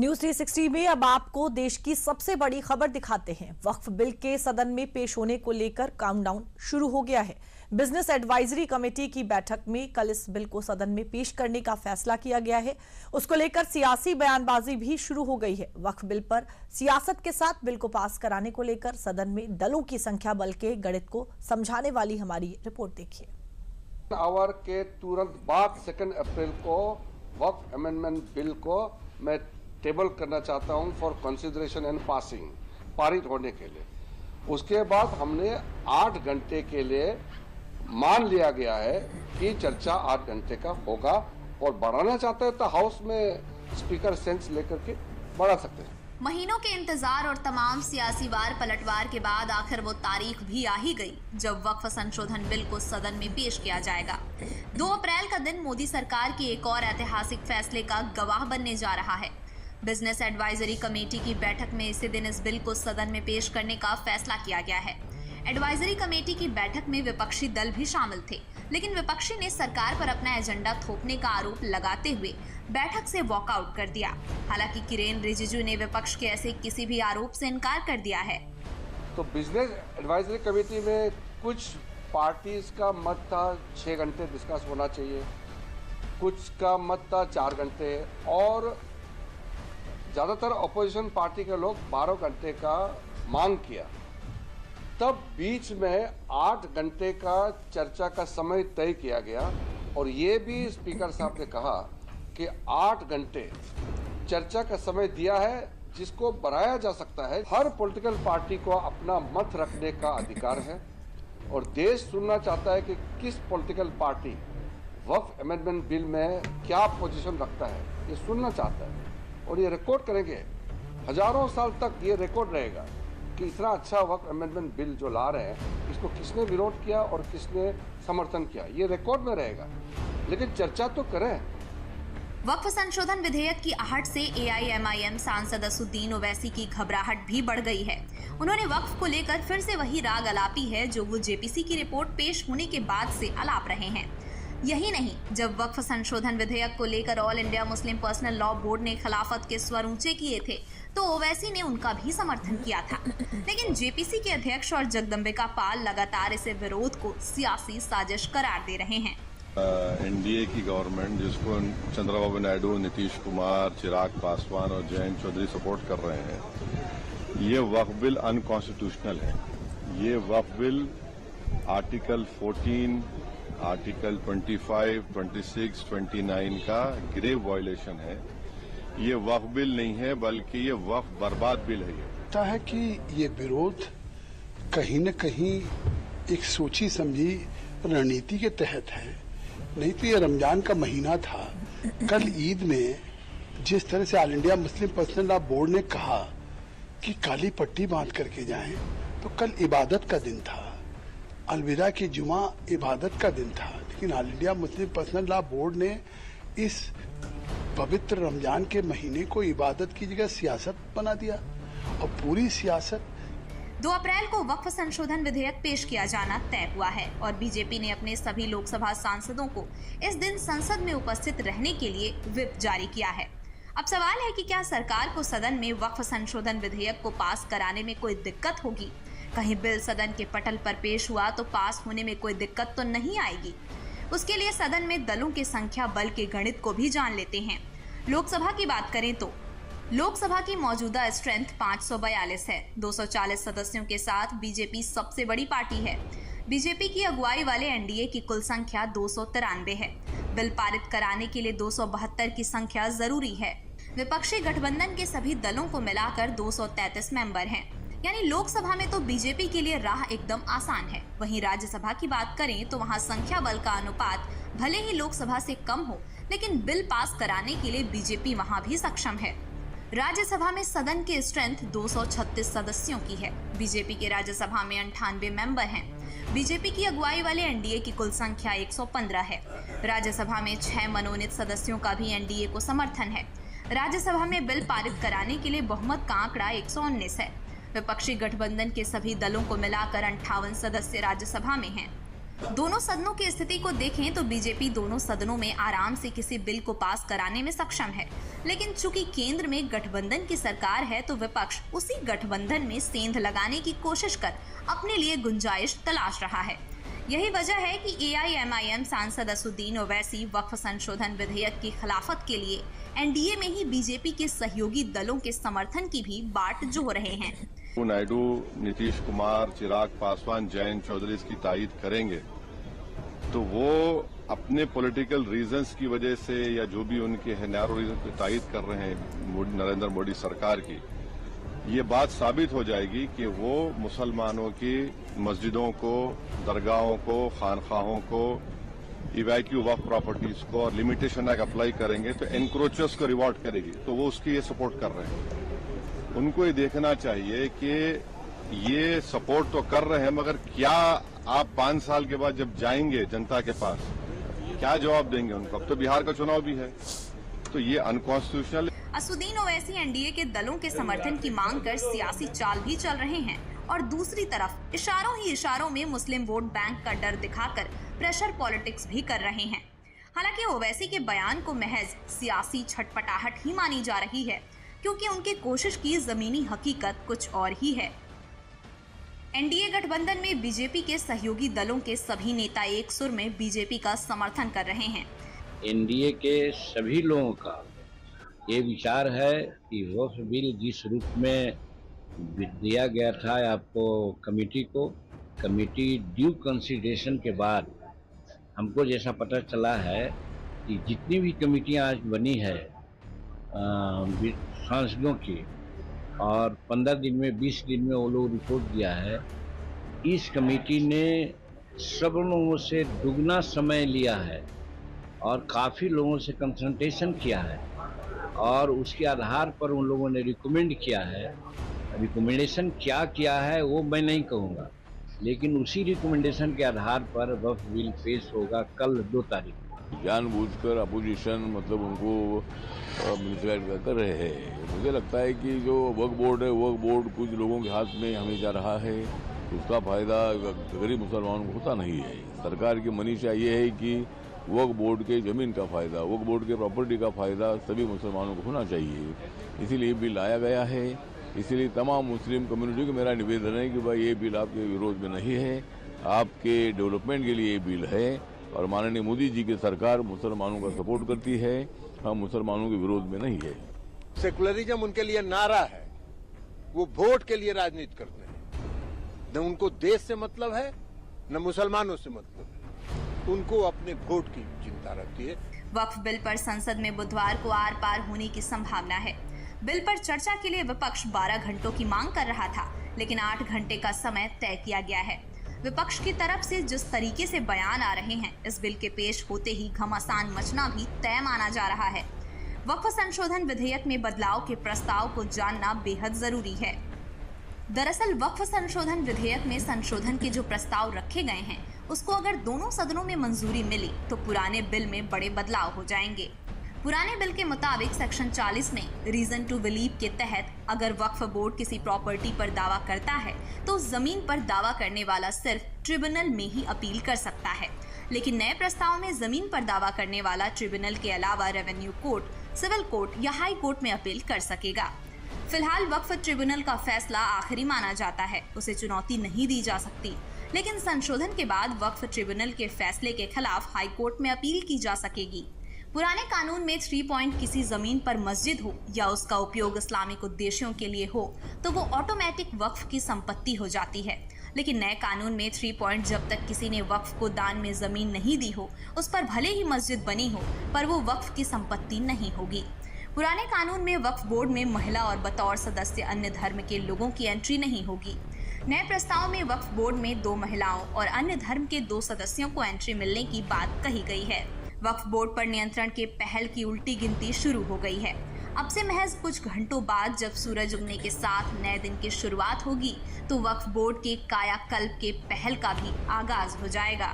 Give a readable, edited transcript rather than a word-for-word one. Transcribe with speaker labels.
Speaker 1: News 360 में अब आपको देश की सबसे बड़ी खबर दिखाते हैं। वक्फ बिल के सदन में पेश होने को लेकर काउंटडाउन शुरू हो गया है। बिजनेस एडवाइजरी कमेटी की बैठक में कल इस बिल को सदन में पेश करने का फैसला किया गया है। उसको लेकर सियासी बयानबाजी भी शुरू हो गई है। वक्फ बिल पर सियासत के साथ बिल को पास कराने को लेकर सदन में दलों की संख्या बल के गणित को समझाने वाली हमारी रिपोर्ट देखिए।
Speaker 2: आवर के तुरंत बाद 2 अप्रैल को वक्फ अमेंडमेंट बिल को मैं टेबल करना चाहता हूं फॉर कंसिडरेशन एंड पासिंग, पारित होने के लिए। उसके बाद हमने 8 घंटे के लिए मान लिया गया है कि चर्चा 8 घंटे का होगा, और बढ़ाना चाहते हैं तो हाउस में स्पीकर सेंस लेकर के बढ़ा सकते हैं।
Speaker 3: महीनों के इंतजार और तमाम सियासी वार पलटवार के बाद आखिर वो तारीख भी आ ही गई जब वक्फ संशोधन बिल को सदन में पेश किया जाएगा। 2 अप्रैल का दिन मोदी सरकार की एक और ऐतिहासिक फैसले का गवाह बनने जा रहा है। बिजनेस एडवाइजरी कमेटी की बैठक में इसी दिन इस बिल को सदन में पेश करने का फैसला किया गया है। एडवाइजरी कमेटी की बैठक में विपक्षी दल भी शामिल थे, लेकिन विपक्षी ने सरकार पर अपना एजेंडा थोपने का आरोप लगाते हुए बैठक से वॉकआउट कर दिया। हालांकि किरेन रिजिजू ने विपक्ष के ऐसे किसी भी आरोप से इनकार कर दिया है।
Speaker 2: तो बिजनेस एडवाइजरी कमेटी में कुछ पार्टीज का मत था 6 घंटे डिस्कस होना चाहिए, कुछ का मत था 4 घंटे, और ज़्यादातर अपोजिशन पार्टी के लोग 12 घंटे का मांग किया। तब बीच में 8 घंटे का चर्चा का समय तय किया गया, और ये भी स्पीकर साहब ने कहा कि 8 घंटे चर्चा का समय दिया है, जिसको बढ़ाया जा सकता है। हर पॉलिटिकल पार्टी को अपना मत रखने का अधिकार है, और देश सुनना चाहता है कि किस पॉलिटिकल पार्टी वक्फ अमेंडमेंट बिल में क्या पोजीशन रखता है, ये सुनना चाहता है। और ये रिकॉर्ड करेंगे, हजारों साल तक ये रिकॉर्ड रहेगा कि इतना अच्छा वक्फ अमेंडमेंट बिल जो ला रहे हैं, इसको किसने विरोध किया और किसने समर्थन किया, ये रिकॉर्ड में रहेगा। लेकिन चर्चा तो करें।
Speaker 3: वक्फ संशोधन विधेयक की आहट से AIMIM सांसद असुद्दीन ओवैसी की घबराहट भी बढ़ गई है। उन्होंने वक्फ को लेकर फिर से वही राग अलापी है जो वो JPC की रिपोर्ट पेश होने के बाद से अलाप रहे हैं। यही नहीं, जब वक्फ संशोधन विधेयक को लेकर all India Muslim personal law board ने खिलाफत के स्वर ऊंचे किए थे, तो ओवैसी ने उनका भी समर्थन किया था। लेकिन JPC के अध्यक्ष और जगदम्बिका पाल लगातार इसे विरोध को सियासी साजिश करार दे रहे हैं।
Speaker 4: NDA की गवर्नमेंट, जिसको चंद्रबाबू नायडू, नीतीश कुमार, चिराग पासवान और जयंत चौधरी सपोर्ट कर रहे हैं, ये वक्फ बिल अनकॉन्स्टिट्यूशनल है। ये वक्फ बिल आर्टिकल 14, आर्टिकल 25, 26, 29 का ग्रेव वायलेशन है। ये वक्फ बिल नहीं है, बल्कि ये वक्फ बर्बाद बिल है।
Speaker 5: लगता है कि ये विरोध कहीं न कहीं एक सोची समझी रणनीति के तहत है। नहीं तो ये रमजान का महीना था। कल ईद में जिस तरह से all India Muslim personal law board ने कहा कि काली पट्टी बांध करके जाएं, तो कल इबादत का दिन था। अलविदा की जुमा इबादत का दिन था, लेकिन all India Muslim personal law board ने इस पवित्र रमजान के महीने को इबादत की जगह सियासत बना दिया, और पूरी सियासत।
Speaker 3: 2 अप्रैल को वक्फ संशोधन विधेयक पेश किया जाना तय हुआ है, और बीजेपी ने अपने सभी लोकसभा सांसदों को इस दिन संसद में उपस्थित रहने के लिए व्हिप जारी किया है। अब सवाल है कि क्या सरकार को सदन में वक्फ संशोधन विधेयक को पास कराने में कोई दिक्कत होगी? कहीं बिल सदन के पटल पर पेश हुआ तो पास होने में कोई दिक्कत तो नहीं आएगी? उसके लिए सदन में दलों की संख्या बल के गणित को भी जान लेते हैं। लोकसभा की बात करें तो लोकसभा की मौजूदा स्ट्रेंथ 542 है। 240 सदस्यों के साथ बीजेपी सबसे बड़ी पार्टी है। बीजेपी की अगुवाई वाले NDA की कुल संख्या 293 है। बिल पारित कराने के लिए 272 की संख्या जरूरी है। विपक्षी गठबंधन के सभी दलों को मिलाकर 233 मेंबर हैं। यानी लोकसभा में तो बीजेपी के लिए राह एकदम आसान है। वहीं राज्यसभा की बात करें तो वहां संख्या बल का अनुपात भले ही लोकसभा से कम हो, लेकिन बिल पास कराने के लिए बीजेपी वहां भी सक्षम है। राज्यसभा में सदन की स्ट्रेंथ 236 सदस्यों की है। बीजेपी के राज्यसभा में 98 मेंबर हैं। बीजेपी की अगुवाई वाले NDA की कुल संख्या 115 है। राज्यसभा में 6 मनोनीत सदस्यों का भी NDA को समर्थन है। राज्यसभा में बिल पारित कराने के लिए बहुमत का आंकड़ा 119 है। विपक्षी गठबंधन के सभी दलों को मिलाकर 58 सदस्य राज्यसभा में हैं। दोनों सदनों की स्थिति को देखें तो बीजेपी दोनों सदनों में आराम से किसी बिल को पास कराने में सक्षम है, लेकिन चूंकि केंद्र में गठबंधन की सरकार है तो विपक्ष उसी गठबंधन में सेंध लगाने की कोशिश कर अपने लिए गुंजाइश तलाश रहा है। यही वजह है कि AIMIM सांसद असुद्दीन ओवैसी वक्फ संशोधन विधेयक की खिलाफत के लिए NDA में ही बीजेपी के सहयोगी दलों के समर्थन की भी बाट जोह रहे हैं।
Speaker 4: नायडू, नीतीश कुमार, चिराग पासवान, जयंत चौधरी इसकी तायीद करेंगे तो वो अपने पॉलिटिकल रीजंस की वजह से या जो भी उनके हैं नैरो रीजन की तायीद कर रहे हैं नरेंद्र मोदी सरकार की, ये बात साबित हो जाएगी कि वो मुसलमानों की मस्जिदों को, दरगाहों को, खानखाहों को, इवैक्यू वक्फ प्रॉपर्टीज को और लिमिटेशन एक्ट अप्लाई करेंगे तो एनक्रोचर्स को रिवॉर्ड करेगी, तो वो उसकी ये सपोर्ट कर रहे हैं। उनको ये देखना चाहिए कि ये सपोर्ट तो कर रहे हैं, मगर क्या आप 5 साल के बाद जब जाएंगे जनता के पास क्या जवाब देंगे उनको? अब तो बिहार का चुनाव भी है, तो ये अनकॉन्स्टिट्यूशनल।
Speaker 3: असुद्दीन ओवैसी NDA के दलों के समर्थन की मांग कर सियासी चाल भी चल रहे हैं और दूसरी तरफ इशारों ही इशारों में मुस्लिम वोट बैंक का डर दिखाकर प्रेशर पॉलिटिक्स भी कर रहे हैं। हालांकि ओवैसी के बयान को महज सियासी छटपटाहट ही मानी जा रही है, क्योंकि उनकी कोशिश की जमीनी हकीकत कुछ और ही है। NDA गठबंधन में बीजेपी के सहयोगी दलों के सभी नेता एक सुर में बीजेपी का समर्थन कर रहे हैं।
Speaker 6: NDA के सभी लोगों का ये विचार है कि वक्फ बिल जिस रूप में दिया गया था आपको कमेटी ड्यू कंसिडरेशन के बाद हमको जैसा पता चला है कि जितनी भी कमेटियां आज बनी है सांसदों की, और 15 दिन में 20 दिन में वो लोग रिपोर्ट दिया है, इस कमेटी ने सब लोगों से दुगना समय लिया है और काफ़ी लोगों से कंसल्टेशन किया है और उसके आधार पर उन लोगों ने रिकमेंड किया है। रिकमेंडेशन क्या किया है वो मैं नहीं कहूँगा, लेकिन उसी रिकमेंडेशन के आधार पर वक्फ बिल पेश होगा कल 2 तारीख को।
Speaker 7: जानबूझकर अपोजिशन मतलब उनको मिसगाइड कर रहे हैं। मुझे लगता है कि जो वक्फ बोर्ड है, वक्फ बोर्ड कुछ लोगों के हाथ में हमें जा रहा है, उसका फायदा गरीब मुसलमानों को होता नहीं है। सरकार की मनीषा ये है कि वक्फ बोर्ड के जमीन का फायदा, वक्फ बोर्ड के प्रॉपर्टी का फायदा सभी मुसलमानों को होना चाहिए, इसीलिए बिल लाया गया है। इसीलिए तमाम मुस्लिम कम्युनिटी को मेरा निवेदन है कि भाई ये बिल आपके विरोध में नहीं है, आपके डेवलपमेंट के लिए ये बिल है और माननीय मोदी जी की सरकार मुसलमानों का सपोर्ट करती है, हम मुसलमानों के विरोध में नहीं है।
Speaker 8: सेकुलरिज्म उनके लिए नारा है, वो वोट के लिए राजनीति करते हैं। न उनको देश से मतलब है न मुसलमानों से मतलब है, उनको अपने वोट की चिंता रहती है।
Speaker 3: वक्फ बिल पर संसद में बुधवार को आर पार होने की संभावना है। बिल पर चर्चा के लिए विपक्ष 12 घंटों की मांग कर रहा था, लेकिन 8 घंटे का समय तय किया गया है। विपक्ष की तरफ से जिस तरीके से बयान आ रहे हैं, इस बिल के पेश होते ही घमासान मचना भी तय माना जा रहा है। वक्फ संशोधन विधेयक में बदलाव के प्रस्ताव को जानना बेहद जरूरी है। दरअसल वक्फ संशोधन विधेयक में संशोधन के जो प्रस्ताव रखे गए हैं, उसको अगर दोनों सदनों में मंजूरी मिली तो पुराने बिल में बड़े बदलाव हो जाएंगे। पुराने बिल के मुताबिक सेक्शन 40 में रीजन टू बिलीव के तहत अगर वक्फ बोर्ड किसी प्रॉपर्टी पर दावा करता है तो जमीन पर दावा करने वाला सिर्फ ट्रिब्यूनल में ही अपील कर सकता है, लेकिन नए प्रस्ताव में जमीन पर दावा करने वाला ट्रिब्यूनल के अलावा रेवेन्यू कोर्ट, सिविल कोर्ट या हाई कोर्ट में अपील कर सकेगा। फिलहाल वक्फ ट्रिब्यूनल का फैसला आखिरी माना जाता है, उसे चुनौती नहीं दी जा सकती, लेकिन संशोधन के बाद वक्फ ट्रिब्यूनल के फैसले के खिलाफ हाई कोर्ट में अपील की जा सकेगी। पुराने कानून में 3 पॉइंट किसी जमीन पर मस्जिद हो या उसका उपयोग इस्लामिक उद्देश्यों के लिए हो तो वो ऑटोमेटिक वक्फ की संपत्ति हो जाती है, लेकिन नए कानून में 3 पॉइंट जब तक किसी ने वक्फ को दान में जमीन नहीं दी हो, उस पर भले ही मस्जिद बनी हो पर वो वक्फ की संपत्ति नहीं होगी। पुराने कानून में वक्फ बोर्ड में महिला और बतौर सदस्य अन्य धर्म के लोगों की एंट्री नहीं होगी। नए प्रस्ताव में वक्फ बोर्ड में 2 महिलाओं और अन्य धर्म के 2 सदस्यों को एंट्री मिलने की बात कही गई है। वक्फ बोर्ड पर नियंत्रण के पहल की उल्टी गिनती शुरू हो गई है। अब से महज कुछ घंटों बाद जब सूरज उगने के साथ नए दिन की शुरुआत होगी तो वक्फ बोर्ड के कायाकल्प के पहल का भी आगाज हो जाएगा।